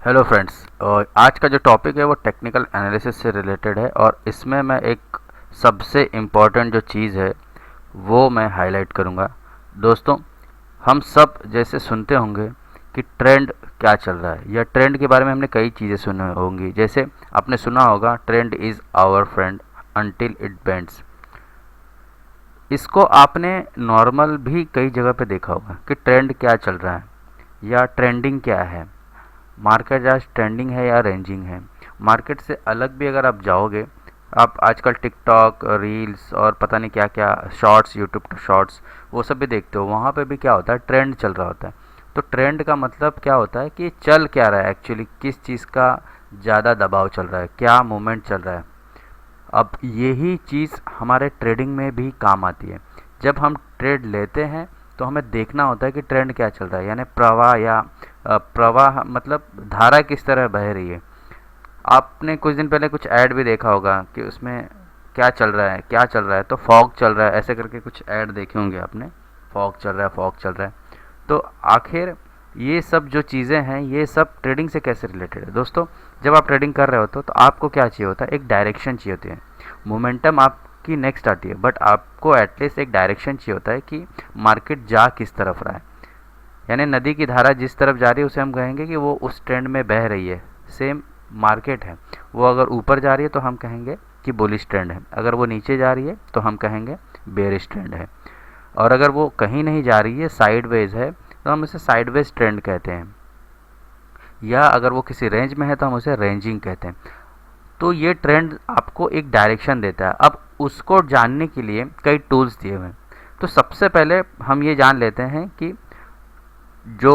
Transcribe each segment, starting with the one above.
Hello friends. आज का जो टॉपिक है वो टेक्निकल एनालिसिस से रिलेटेड है और इसमें मैं एक सबसे इम्पॉर्टेंट जो चीज़ है वो मैं हाईलाइट करूँगा। दोस्तों, हम सब जैसे सुनते होंगे कि ट्रेंड क्या चल रहा है, या ट्रेंड के बारे में हमने कई चीज़ें सुनी होंगी। जैसे आपने सुना होगा trend is our friend until it bends. इसको आपने नॉर्मल भी कई जगह पे देखा होगा कि ट्रेंड क्या चल रहा है या ट्रेंडिंग क्या है। मार्केट आज ट्रेंडिंग है या रेंजिंग है। मार्केट से अलग भी अगर आप जाओगे, आप आजकल टिकटॉक रील्स और पता नहीं क्या क्या शॉर्ट्स, यूट्यूब शॉर्ट्स, वो सब भी देखते हो। वहाँ पे भी क्या होता है, ट्रेंड चल रहा होता है। तो ट्रेंड का मतलब क्या होता है कि चल क्या रहा है, एक्चुअली किस चीज़ का ज़्यादा दबाव चल रहा है, क्या मूवमेंट चल रहा है। अब यही चीज़ हमारे ट्रेडिंग में भी काम आती है। जब हम ट्रेड लेते हैं तो हमें देखना होता है कि ट्रेंड क्या चल रहा है, यानी प्रवाह या प्रवाह मतलब धारा किस तरह बह रही है। आपने कुछ दिन पहले कुछ ऐड भी देखा होगा कि उसमें क्या चल रहा है, क्या चल रहा है, तो फॉग चल रहा है, ऐसे करके कुछ ऐड देखे होंगे आपने। फॉग चल रहा है, फॉग चल रहा है। तो आखिर ये सब जो चीज़ें हैं ये सब ट्रेडिंग से कैसे रिलेटेड है। दोस्तों, जब आप ट्रेडिंग कर रहे होते हो तो आपको क्या चाहिए होता है, एक डायरेक्शन चाहिए होती है। मोमेंटम आपकी नेक्स्ट आती है, बट आपको एटलीस्ट एक डायरेक्शन चाहिए होता है कि मार्केट जा किस तरफ रहा है। यानी नदी की धारा जिस तरफ जा रही है उसे हम कहेंगे कि वो उस ट्रेंड में बह रही है। सेम मार्केट है, वो अगर ऊपर जा रही है तो हम कहेंगे कि बुलिश ट्रेंड है, अगर वो नीचे जा रही है तो हम कहेंगे बेरिश ट्रेंड है। और अगर वो कहीं नहीं जा रही है, साइडवेज है, तो हम उसे साइडवेज ट्रेंड कहते हैं। या अगर वो किसी रेंज में है तो हम उसे रेंजिंग कहते हैं। तो ये ट्रेंड आपको एक डायरेक्शन देता है। अब उसको जानने के लिए कई टूल्स दिए हुए हैं। तो सबसे पहले हम ये जान लेते हैं कि जो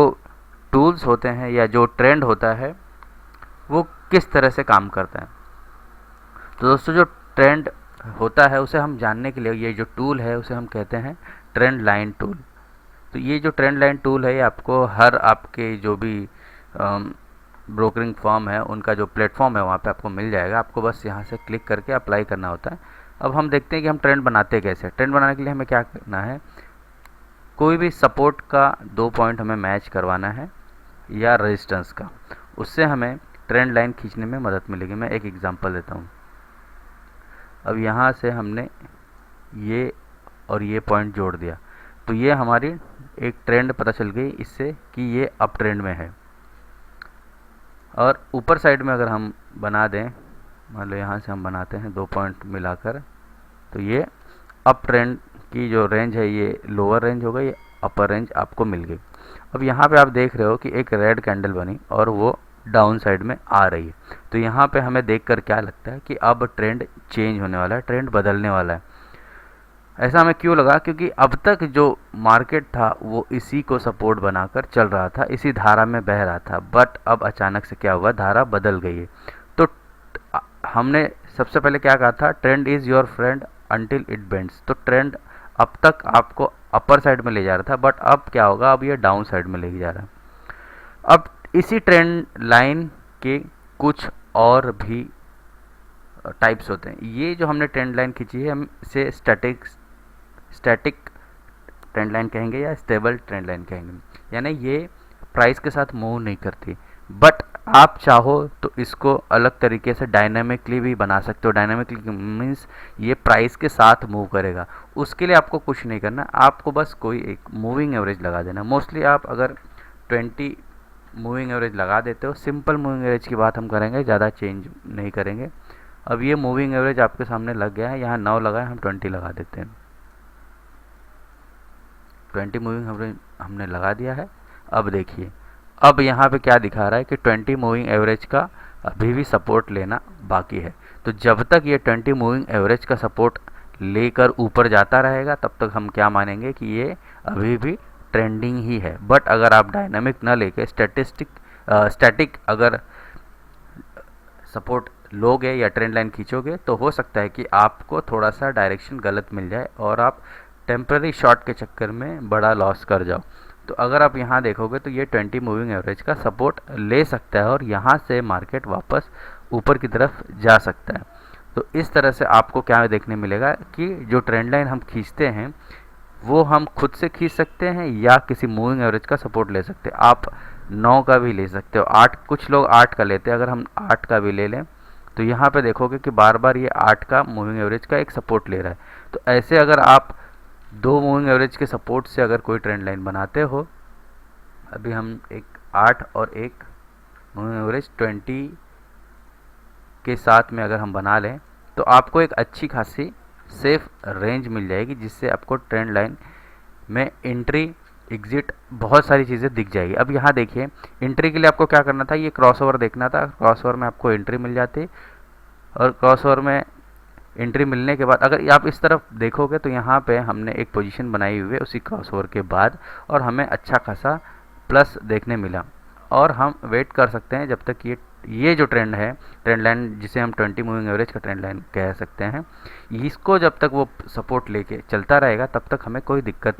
टूल्स होते हैं या जो ट्रेंड होता है वो किस तरह से काम करता है। तो दोस्तों, जो ट्रेंड होता है उसे हम जानने के लिए ये जो टूल है उसे हम कहते हैं ट्रेंड लाइन टूल। तो ये जो ट्रेंड लाइन टूल है ये आपको हर आपके जो भी ब्रोकरिंग फर्म है उनका जो प्लेटफॉर्म है वहाँ पे आपको मिल जाएगा। आपको बस यहाँ से क्लिक करके अप्लाई करना होता है। अब हम देखते हैं कि हम ट्रेंड बनाते कैसे। ट्रेंड बनाने के लिए हमें क्या करना है, कोई भी सपोर्ट का 2 पॉइंट हमें मैच करवाना है या रेजिस्टेंस का, उससे हमें ट्रेंड लाइन खींचने में मदद मिलेगी। मैं एक एग्जांपल देता हूँ। अब यहाँ से हमने ये और ये पॉइंट जोड़ दिया तो ये हमारी एक ट्रेंड पता चल गई इससे कि ये अप ट्रेंड में है। और ऊपर साइड में अगर हम बना दें, मान लो यहाँ से हम बनाते हैं 2 पॉइंट मिलाकर, तो ये अप ट्रेंड की जो रेंज है ये लोअर रेंज हो गई, ये अपर रेंज आपको मिल गई। अब यहाँ पे आप देख रहे हो कि एक रेड कैंडल बनी और वो डाउन साइड में आ रही है। तो यहाँ पे हमें देखकर क्या लगता है कि अब ट्रेंड चेंज होने वाला है, ट्रेंड बदलने वाला है। ऐसा हमें क्यों लगा, क्योंकि अब तक जो मार्केट था वो इसी को सपोर्ट बनाकर चल रहा था, इसी धारा में बह रहा था। बट अब अचानक से क्या हुआ, धारा बदल गई है। तो हमने सबसे पहले क्या कहा था, trend is your friend until it bends. तो ट्रेंड अब तक आपको अपर साइड में ले जा रहा था, बट अब क्या होगा, अब ये डाउन साइड में ले जा रहा है। अब इसी ट्रेंड लाइन के कुछ और भी टाइप्स होते हैं। ये जो हमने ट्रेंड लाइन खींची है हम इसे स्टैटिक ट्रेंड लाइन कहेंगे या स्टेबल ट्रेंड लाइन कहेंगे। यानी ये प्राइस के साथ मूव नहीं करती, बट आप चाहो तो इसको अलग तरीके से डायनामिकली भी बना सकते हो। डायनामिकली मीन्स ये प्राइस के साथ मूव करेगा। उसके लिए आपको कुछ नहीं करना, आपको बस कोई एक मूविंग एवरेज लगा देना। मोस्टली आप अगर 20 मूविंग एवरेज लगा देते हो, सिंपल मूविंग एवरेज की बात हम करेंगे, ज़्यादा चेंज नहीं करेंगे। अब ये मूविंग एवरेज आपके सामने लग गया है, यहाँ 9 लगा है, हम 20 लगा देते हैं। 20 मूविंग एवरेज हमने लगा दिया है। अब देखिए, अब यहाँ पे क्या दिखा रहा है कि 20 मूविंग एवरेज का अभी भी सपोर्ट लेना बाकी है। तो जब तक ये 20 मूविंग एवरेज का सपोर्ट लेकर ऊपर जाता रहेगा तब तक हम क्या मानेंगे कि ये अभी भी ट्रेंडिंग ही है। बट अगर आप डायनामिक ना लेके स्टैटिक अगर सपोर्ट लोगे या ट्रेंड लाइन खींचोगे तो हो सकता है कि आपको थोड़ा सा डायरेक्शन गलत मिल जाए और आप टेम्पररी शॉर्ट के चक्कर में बड़ा लॉस कर जाओ। तो अगर आप यहाँ देखोगे तो ये 20 मूविंग एवरेज का सपोर्ट ले सकता है और यहाँ से मार्केट वापस ऊपर की तरफ जा सकता है। तो इस तरह से आपको क्या देखने मिलेगा कि जो ट्रेंड लाइन हम खींचते हैं वो हम खुद से खींच सकते हैं या किसी मूविंग एवरेज का सपोर्ट ले सकते हैं। आप 9 का भी ले सकते हो, 8, कुछ लोग 8 का लेते हैं। अगर हम 8 का भी ले लें तो यहाँ पे देखोगे कि बार बार ये 8 का मूविंग एवरेज का एक सपोर्ट ले रहा है। तो ऐसे अगर आप दो मूविंग एवरेज के सपोर्ट से अगर कोई ट्रेंड लाइन बनाते हो, अभी हम एक 8 और एक मूविंग एवरेज 20 के साथ में अगर हम बना लें तो आपको एक अच्छी खासी सेफ रेंज मिल जाएगी, जिससे आपको ट्रेंड लाइन में एंट्री एग्जिट बहुत सारी चीज़ें दिख जाएगी। अब यहाँ देखिए, एंट्री के लिए आपको क्या करना था, ये क्रॉसओवर देखना था। क्रॉसओवर में आपको एंट्री मिल जाती, और क्रॉसओवर में एंट्री मिलने के बाद अगर आप इस तरफ देखोगे तो यहाँ पे हमने एक पोजीशन बनाई हुई है उसी क्रॉसओवर के बाद, और हमें अच्छा खासा प्लस देखने मिला। और हम वेट कर सकते हैं जब तक ये जो ट्रेंड है, ट्रेंड लाइन जिसे हम 20 मूविंग एवरेज का ट्रेंड लाइन कह सकते हैं, इसको जब तक वो सपोर्ट लेके चलता रहेगा तब तक हमें कोई दिक्कत